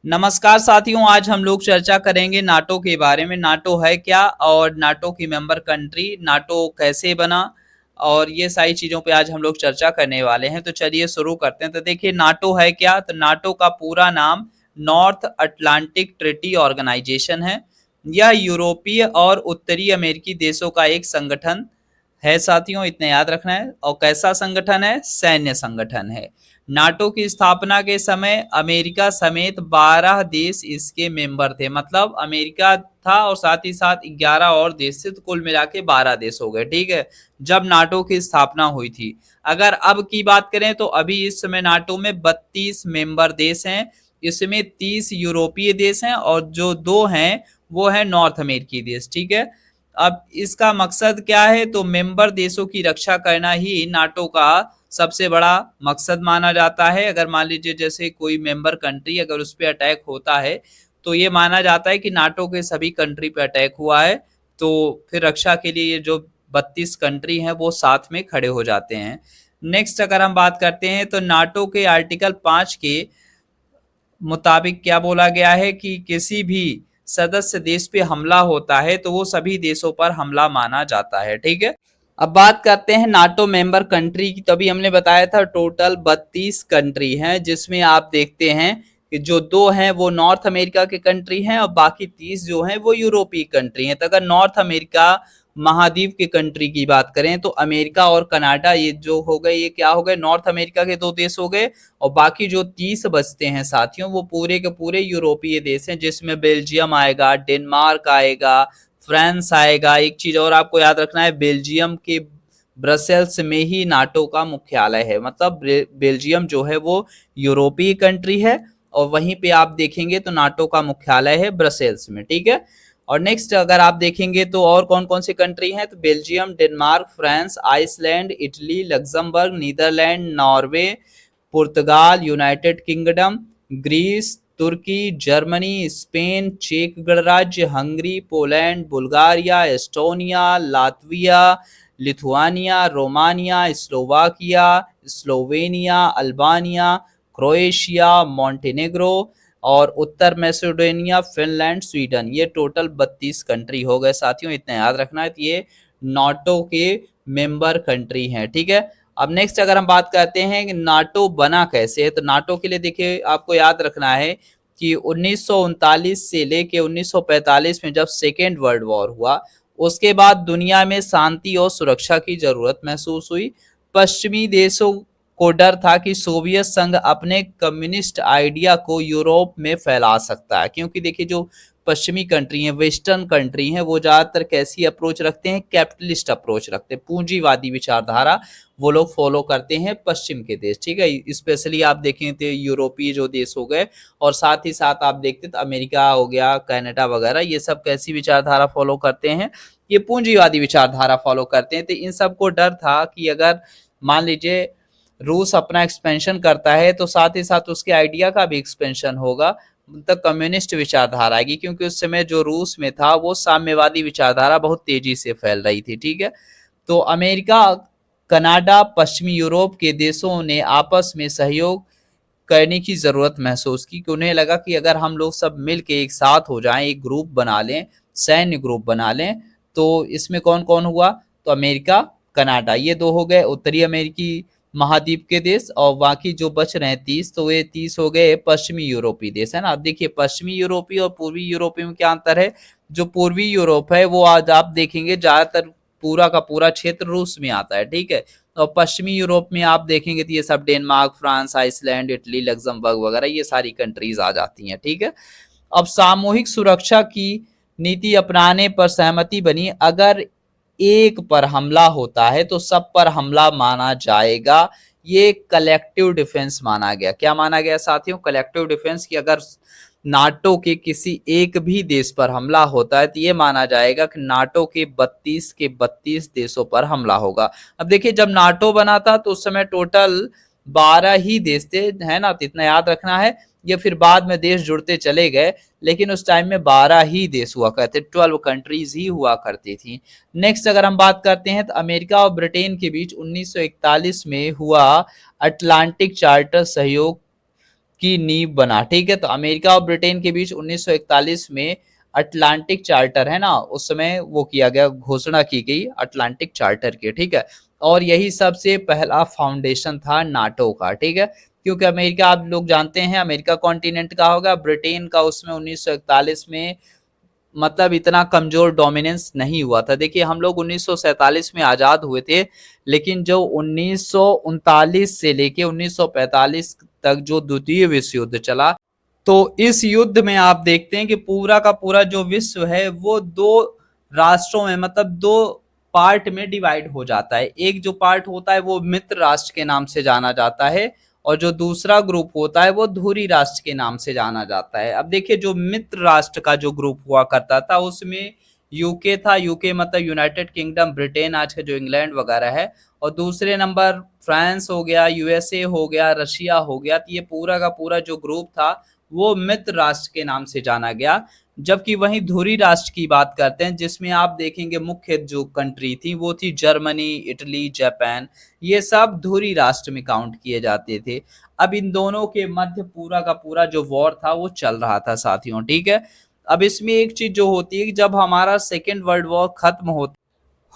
नमस्कार साथियों, आज हम लोग चर्चा करेंगे नाटो के बारे में। नाटो है क्या और नाटो की मेंबर कंट्री, नाटो कैसे बना और ये सारी चीजों पे आज हम लोग चर्चा करने वाले हैं। तो चलिए शुरू करते हैं। तो देखिए, नाटो है क्या। तो नाटो का पूरा नाम नॉर्थ अटलांटिक ट्रीटी ऑर्गेनाइजेशन है। यह यूरोपीय और उत्तरी अमेरिकी देशों का एक संगठन है साथियों, इतने याद रखना है। और कैसा संगठन है? सैन्य संगठन है। नाटो की स्थापना के समय अमेरिका समेत 12 देश इसके मेंबर थे। मतलब अमेरिका था और साथ ही साथ 11 और देश थे, तो कुल मिला के 12 देश हो गए। ठीक है, जब नाटो की स्थापना हुई थी। अगर अब की बात करें तो अभी इस समय नाटो में 32 मेंबर देश हैं। इसमें 30 यूरोपीय देश हैं और जो 2 हैं वो है नॉर्थ अमेरिकी देश। ठीक है, अब इसका मकसद क्या है? तो मेंबर देशों की रक्षा करना ही नाटो का सबसे बड़ा मकसद माना जाता है। अगर मान लीजिए जैसे कोई मेंबर कंट्री अगर उस पर अटैक होता है तो ये माना जाता है कि नाटो के सभी कंट्री पे अटैक हुआ है, तो फिर रक्षा के लिए ये जो 32 कंट्री हैं वो साथ में खड़े हो जाते हैं। नेक्स्ट अगर हम बात करते हैं तो नाटो के आर्टिकल 5 के मुताबिक क्या बोला गया है कि किसी भी सदस्य देश पे हमला होता है तो वो सभी देशों पर हमला माना जाता है। ठीक है, अब बात करते हैं नाटो मेंबर कंट्री की। तभी हमने बताया था टोटल 32 कंट्री हैं, जिसमें आप देखते हैं कि जो 2 हैं वो नॉर्थ अमेरिका के कंट्री हैं और बाकी 30 जो हैं वो यूरोपीय कंट्री हैं। तो अगर नॉर्थ अमेरिका महाद्वीप के कंट्री की बात करें तो अमेरिका और कनाडा ये जो हो गए, ये क्या हो गए? नॉर्थ अमेरिका के 2 देश हो गए। और बाकी जो 30 बचते हैं साथियों वो पूरे के पूरे यूरोपीय देश हैं, जिसमें बेल्जियम आएगा, डेनमार्क आएगा, फ्रांस आएगा। एक चीज और आपको याद रखना है, बेल्जियम के ब्रसेल्स में ही नाटो का मुख्यालय है। मतलब बेल्जियम जो है वो यूरोपीय कंट्री है और वहीं पे आप देखेंगे तो नाटो का मुख्यालय है ब्रसेल्स में। ठीक है, और नेक्स्ट अगर आप देखेंगे तो और कौन कौन सी कंट्री हैं, तो Belgium, Denmark, France, Iceland, Italy, Luxembourg, Netherlands, Norway, Portugal, United Kingdom, Greece, Turkey, Germany, Spain, चेक गणराज्य, Hungary, Poland, Bulgaria, Estonia, Latvia, Lithuania, Romania, Slovakia, Slovenia, Albania, Croatia, Montenegro और उत्तर मैसेडोनिया, फिनलैंड, स्वीडन। ये total 32 country हो गए साथियों, इतना याद रखना है। तो ये नाटो के मेंबर कंट्री हैं। ठीक है, अब नेक्स्ट अगर हम बात करते हैं कि नाटो बना कैसे है, तो नाटो के लिए देखिए आपको याद रखना है कि 1939 से लेके 1945 में जब सेकेंड वर्ल्ड वॉर हुआ, उसके बाद दुनिया में शांति और सुरक्षा की जरूरत महसूस हुई। पश्चिमी देशों को डर था कि सोवियत संघ अपने कम्युनिस्ट आइडिया को यूरोप में फैला सकता है, क्योंकि देखिए जो पश्चिमी कंट्री हैं, वेस्टर्न कंट्री हैं, वो ज्यादातर कैसी अप्रोच रखते हैं? कैपिटलिस्ट अप्रोच रखते हैं, पूंजीवादी विचारधारा वो लोग फॉलो करते हैं पश्चिम के देश। ठीक है, स्पेशली आप देखें तो यूरोपीय जो देश हो गए और साथ ही साथ आप देखते तो अमेरिका हो गया, कनाडा वगैरह, ये सब कैसी विचारधारा फॉलो करते हैं? ये पूंजीवादी विचारधारा फॉलो करते हैं। तो इन सबको डर था कि अगर मान लीजिए रूस अपना एक्सपेंशन करता है तो साथ ही साथ उसके आइडिया का भी एक्सपेंशन होगा, मतलब कम्युनिस्ट विचारधारा आएगी, क्योंकि उस समय जो रूस में था वो साम्यवादी विचारधारा बहुत तेजी से फैल रही थी। ठीक है, तो अमेरिका, कनाडा, पश्चिमी यूरोप के देशों ने आपस में सहयोग करने की जरूरत महसूस की कि उन्हें लगा कि अगर हम लोग सब मिल के एक साथ हो जाएं, एक ग्रुप बना लें, सैन्य ग्रुप बना लें, तो इसमें कौन कौन हुआ? तो अमेरिका, कनाडा, ये 2 हो गए उत्तरी अमेरिकी महाद्वीप के देश और बाकी जो बच रहे हैं 30, तो ये 30 हो गए पश्चिमी यूरोपीय देश, है ना। अब देखिए पश्चिमी यूरोपीय और पूर्वी यूरोपीय में क्या अंतर है? जो पूर्वी यूरोप है वो आज आप देखेंगे ज्यादातर पूरा का पूरा क्षेत्र रूस में आता है। ठीक है, और पश्चिमी यूरोप में आप देखेंगे तो ये सब Denmark, France, Iceland, Italy, Luxembourg वगैरह ये सारी कंट्रीज आ जाती हैं। ठीक है, अब सामूहिक सुरक्षा की नीति अपनाने पर सहमति बनी। अगर एक पर हमला होता है तो सब पर हमला माना जाएगा। ये कलेक्टिव डिफेंस माना गया। क्या माना गया साथियों? कलेक्टिव डिफेंस, की अगर नाटो के किसी एक भी देश पर हमला होता है तो ये माना जाएगा कि नाटो के 32 के 32 देशों पर हमला होगा। अब देखिए जब नाटो बना था तो उस समय टोटल 12 ही देश थे, है ना, तो इतना याद रखना है। ये फिर बाद में देश जुड़ते चले गए, लेकिन उस टाइम में 12 ही देश हुआ करते, 12 कंट्रीज ही हुआ करती थी। नेक्स्ट अगर हम बात करते हैं तो अमेरिका और ब्रिटेन के बीच 1941 में हुआ अटलांटिक चार्टर सहयोग की नींव बना। ठीक है, तो अमेरिका और ब्रिटेन के बीच 1941 में अटलांटिक चार्टर है ना, उस समय वो किया गया, घोषणा की गई अटलांटिक चार्टर की। ठीक है, और यही सबसे पहला फाउंडेशन था नाटो का। ठीक है, क्योंकि अमेरिका आप लोग जानते हैं अमेरिका कॉन्टिनेंट का होगा, ब्रिटेन का उसमें 1941 में मतलब इतना कमजोर डोमिनेंस नहीं हुआ था। देखिए हम लोग 1947 में आजाद हुए थे, लेकिन जो 1939 से लेके 1945 तक जो द्वितीय विश्व युद्ध चला, तो इस युद्ध में आप देखते हैं कि पूरा का पूरा जो विश्व है वो दो राष्ट्रों में मतलब दो पार्ट में डिवाइड हो जाता है। एक जो पार्ट होता है वो मित्र राष्ट्र के नाम से जाना जाता है, और जो दूसरा ग्रुप होता है वो धुरी राष्ट्र के नाम से जाना जाता है। अब देखिए जो मित्र राष्ट्र का जो ग्रुप हुआ करता था उसमें यूके था, यूके मतलब यूनाइटेड किंगडम, ब्रिटेन आज का जो इंग्लैंड वगैरह है, और दूसरे नंबर फ्रांस हो गया, यूएसए हो गया, रशिया हो गया। तो ये पूरा का पूरा जो ग्रुप था वो मित्र राष्ट्र के नाम से जाना गया। जबकि वहीं धुरी राष्ट्र की बात करते हैं, जिसमें आप देखेंगे मुख्य जो कंट्री थी वो थी जर्मनी, इटली, जापान, ये सब धुरी राष्ट्र में काउंट किए जाते थे। अब इन दोनों के मध्य पूरा का पूरा जो वॉर था वो चल रहा था साथियों। ठीक है, अब इसमें एक चीज जो होती है कि जब हमारा सेकेंड वर्ल्ड वॉर खत्म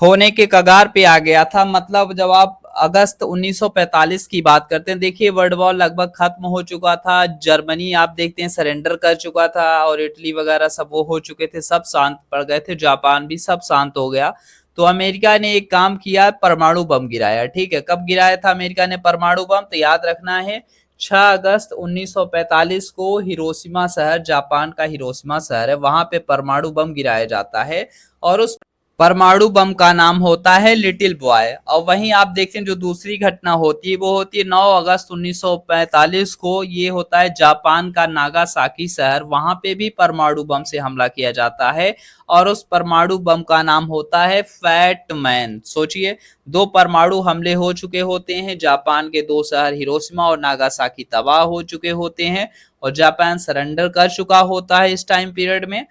होने के कगार पे आ गया था, मतलब जब आप अगस्त 1945 की बात करते हैं, देखिए वर्ल्ड वॉर लगभग खत्म हो चुका था, जर्मनी आप देखते हैं सरेंडर कर चुका था, और इटली वगैरह सब वो हो चुके थे, सब शांत पड़ गए थे, जापान भी सब शांत हो गया। तो अमेरिका ने एक काम किया, परमाणु बम गिराया। ठीक है, कब गिराया था अमेरिका ने परमाणु बम, तो याद रखना है 6 अगस्त 1945 को हिरोशिमा शहर, जापान का हिरोशिमा शहर है, वहां पे परमाणु बम गिराया जाता है, और उस परमाणु बम का नाम होता है लिटिल बॉय। और वहीं आप देखते हैं जो दूसरी घटना होती है वो होती है 9 अगस्त 1945 को, ये होता है जापान का नागासाकी शहर, वहां पे भी परमाणु बम से हमला किया जाता है, और उस परमाणु बम का नाम होता है फैट मैन। सोचिए, दो परमाणु हमले हो चुके होते हैं, जापान के दो शहर हिरोशिमा और नागासाकी तबाह हो चुके होते हैं, और जापान सरेंडर कर चुका होता है इस टाइम पीरियड में।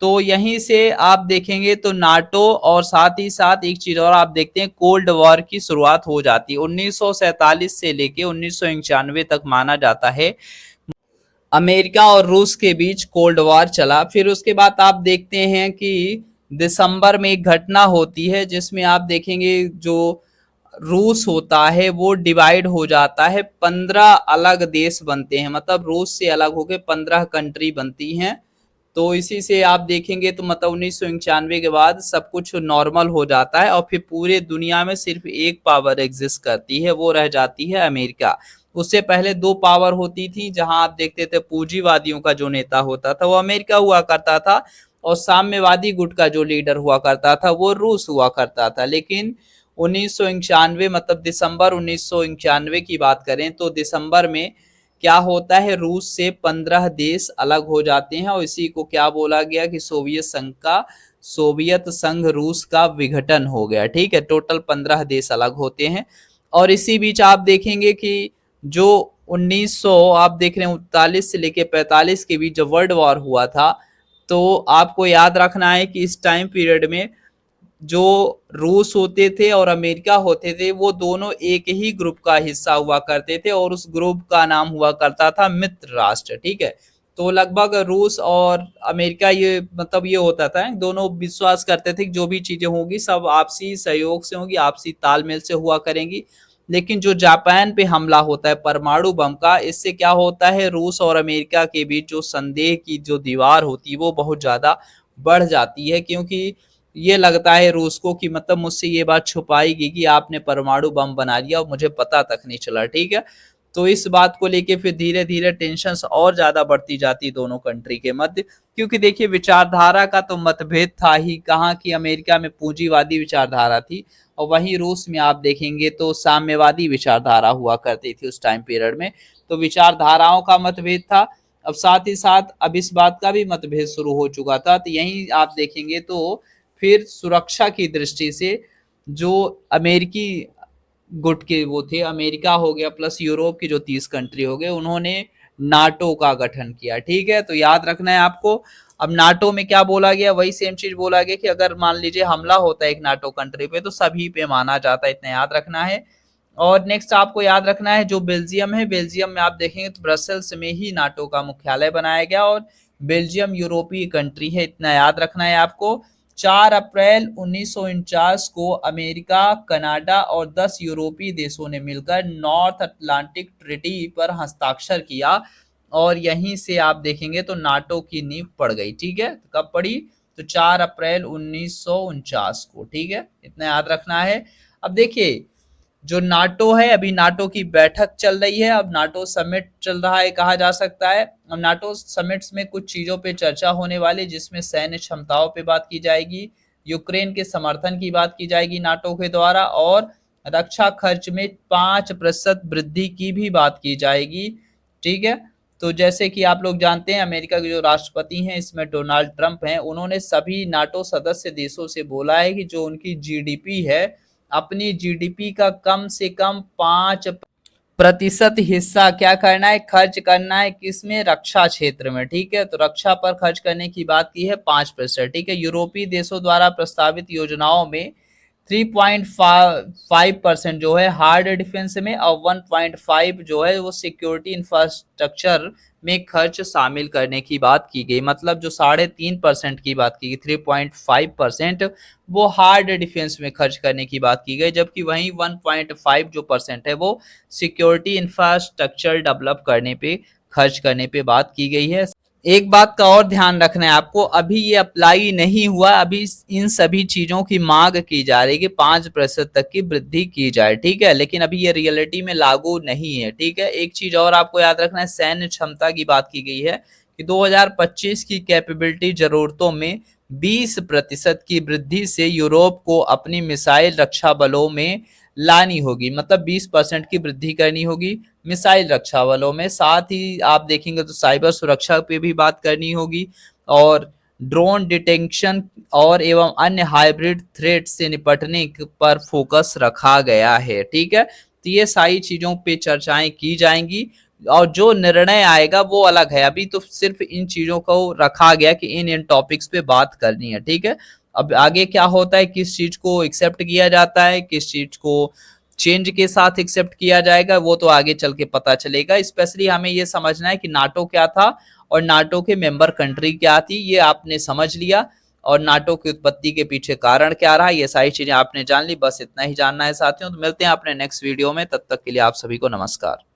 तो यहीं से आप देखेंगे तो नाटो, और साथ ही साथ एक चीज और आप देखते हैं, कोल्ड वॉर की शुरुआत हो जाती है 1947 से लेके 1991 तक माना जाता है अमेरिका और रूस के बीच कोल्ड वॉर चला। फिर उसके बाद आप देखते हैं कि दिसंबर में एक घटना होती है जिसमें आप देखेंगे जो रूस होता है वो डिवाइड हो जाता है, 15 अलग देश बनते हैं, मतलब रूस से अलग होकर 15 कंट्री बनती हैं। तो इसी से आप देखेंगे तो मतलब 1991 के बाद सब कुछ नॉर्मल हो जाता है, और फिर पूरे दुनिया में सिर्फ एक पावर एग्जिस्ट करती है, वो रह जाती है अमेरिका। उससे पहले दो पावर होती थी, जहां आप देखते थे पूंजीवादियों का जो नेता होता था वो अमेरिका हुआ करता था, और साम्यवादी गुट का जो लीडर हुआ करता था वो रूस हुआ करता था। लेकिन 1991 मतलब दिसंबर 1991 की बात करें तो दिसंबर में क्या होता है, रूस से 15 देश अलग हो जाते हैं, और इसी को क्या बोला गया कि सोवियत संघ रूस का विघटन हो गया। ठीक है, टोटल 15 देश अलग होते हैं। और इसी बीच आप देखेंगे कि जो 1900 आप देख रहे हैं 39 से लेके 45 के बीच जो वर्ल्ड वॉर हुआ था, तो आपको याद रखना है कि इस टाइम पीरियड में जो रूस होते थे और अमेरिका होते थे वो दोनों एक ही ग्रुप का हिस्सा हुआ करते थे, और उस ग्रुप का नाम हुआ करता था मित्र राष्ट्र। ठीक है, तो लगभग रूस और अमेरिका ये मतलब ये होता था, दोनों विश्वास करते थे कि जो भी चीजें होंगी सब आपसी सहयोग से होंगी, आपसी तालमेल से हुआ करेंगी। लेकिन जो जापान पे हमला होता है परमाणु बम का, इससे क्या होता है, रूस और अमेरिका के बीच जो संदेह की जो दीवार होती है वो बहुत ज्यादा बढ़ जाती है, क्योंकि ये लगता है रूस को कि मतलब मुझसे ये बात छुपाई गई कि आपने परमाणु बम बना दिया और मुझे पता तक नहीं चला। ठीक है, तो इस बात को लेके फिर धीरे धीरे टेंशन और ज्यादा बढ़ती जाती दोनों कंट्री के मध्य, क्योंकि देखिए विचारधारा का तो मतभेद था ही कहाँ, की अमेरिका में पूंजीवादी विचारधारा थी, और वहीं रूस में आप देखेंगे तो साम्यवादी विचारधारा हुआ करती थी उस टाइम पीरियड में। तो विचारधाराओं का मतभेद था। अब साथ ही साथ अब इस बात का भी मतभेद शुरू हो चुका था। तो यहीं आप देखेंगे तो फिर सुरक्षा की दृष्टि से जो अमेरिकी गुट के वो थे, अमेरिका हो गया प्लस यूरोप की जो 30 कंट्री हो गए, उन्होंने नाटो का गठन किया। ठीक है, तो याद रखना है आपको। अब नाटो में क्या बोला गया, वही सेम चीज बोला गया कि अगर मान लीजिए हमला होता है एक नाटो कंट्री पे तो सभी पे माना जाता है, इतना याद रखना है। और नेक्स्ट आपको याद रखना है जो बेल्जियम है, बेल्जियम में आप देखेंगे तो ब्रसल्स में ही नाटो का मुख्यालय बनाया गया और बेल्जियम यूरोपीय कंट्री है, इतना याद रखना है आपको। 4 अप्रैल 1949 को अमेरिका, कनाडा और 10 यूरोपीय देशों ने मिलकर नॉर्थ अटलांटिक ट्रीटी पर हस्ताक्षर किया और यहीं से आप देखेंगे तो नाटो की नींव पड़ गई। ठीक है, कब पड़ी? तो 4 अप्रैल 1949 को। ठीक है, इतना याद रखना है। अब देखिए जो नाटो है, अभी नाटो की बैठक चल रही है, अब नाटो समिट चल रहा है कहा जा सकता है। अब नाटो समिट्स में कुछ चीजों पे चर्चा होने वाली, जिसमें सैन्य क्षमताओं पे बात की जाएगी, यूक्रेन के समर्थन की बात की जाएगी नाटो के द्वारा, और रक्षा खर्च में 5% वृद्धि की भी बात की जाएगी। ठीक है, तो जैसे कि आप लोग जानते हैं अमेरिका के जो राष्ट्रपति हैं इसमें डोनाल्ड ट्रंप हैं, उन्होंने सभी नाटो सदस्य देशों से बोला है कि जो उनकी जीडीपी है, अपनी जीडीपी का कम से कम 5% हिस्सा क्या करना है, खर्च करना है, किसमें? रक्षा क्षेत्र में। ठीक है, तो रक्षा पर खर्च करने की बात की है 5%। ठीक है, यूरोपीय देशों द्वारा प्रस्तावित योजनाओं में 3.5% जो है हार्ड डिफेंस में और 1.5 जो है वो सिक्योरिटी इंफ्रास्ट्रक्चर में खर्च शामिल करने की बात की गई। मतलब जो 3.5% की बात की गई, 3.5% वो हार्ड डिफेंस में खर्च करने की बात की गई, जबकि वहीं 1.5 जो परसेंट है वो सिक्योरिटी इंफ्रास्ट्रक्चर डेवलप करने पे खर्च करने पे बात की गई है। एक बात का और ध्यान रखना है आपको, अभी ये अप्लाई नहीं हुआ, अभी इन सभी चीजों की मांग की जा रही है कि 5% तक की वृद्धि की जाए। ठीक है, लेकिन अभी ये रियलिटी में लागू नहीं है। ठीक है, एक चीज और आपको याद रखना है, सैन्य क्षमता की बात की गई है कि 2025 की कैपेबिलिटी जरूरतों में 20% की वृद्धि से यूरोप को अपनी मिसाइल रक्षा बलों में लानी होगी। मतलब 20% की वृद्धि करनी होगी मिसाइल रक्षा बलों में। साथ ही आप देखेंगे तो साइबर सुरक्षा पे भी बात करनी होगी और ड्रोन डिटेक्शन और एवं अन्य हाइब्रिड थ्रेट से निपटने पर फोकस रखा गया है। ठीक है, तो ये सारी चीजों पे चर्चाएं की जाएंगी और जो निर्णय आएगा वो अलग है। अभी तो सिर्फ इन चीजों को रखा गया कि इन टॉपिक्स पे बात करनी है। ठीक है, अब आगे क्या होता है, किस चीज को एक्सेप्ट किया जाता है, किस चीज को चेंज के साथ एक्सेप्ट किया जाएगा, वो तो आगे चल के पता चलेगा। स्पेशली हमें ये समझना है कि नाटो क्या था और नाटो के मेंबर कंट्री क्या थी, ये आपने समझ लिया। और नाटो की उत्पत्ति के पीछे कारण क्या रहा, ये सारी चीजें आपने जान ली। बस इतना ही जानना है साथियों, तो मिलते हैं अपने नेक्स्ट वीडियो में, तब तक के लिए आप सभी को नमस्कार।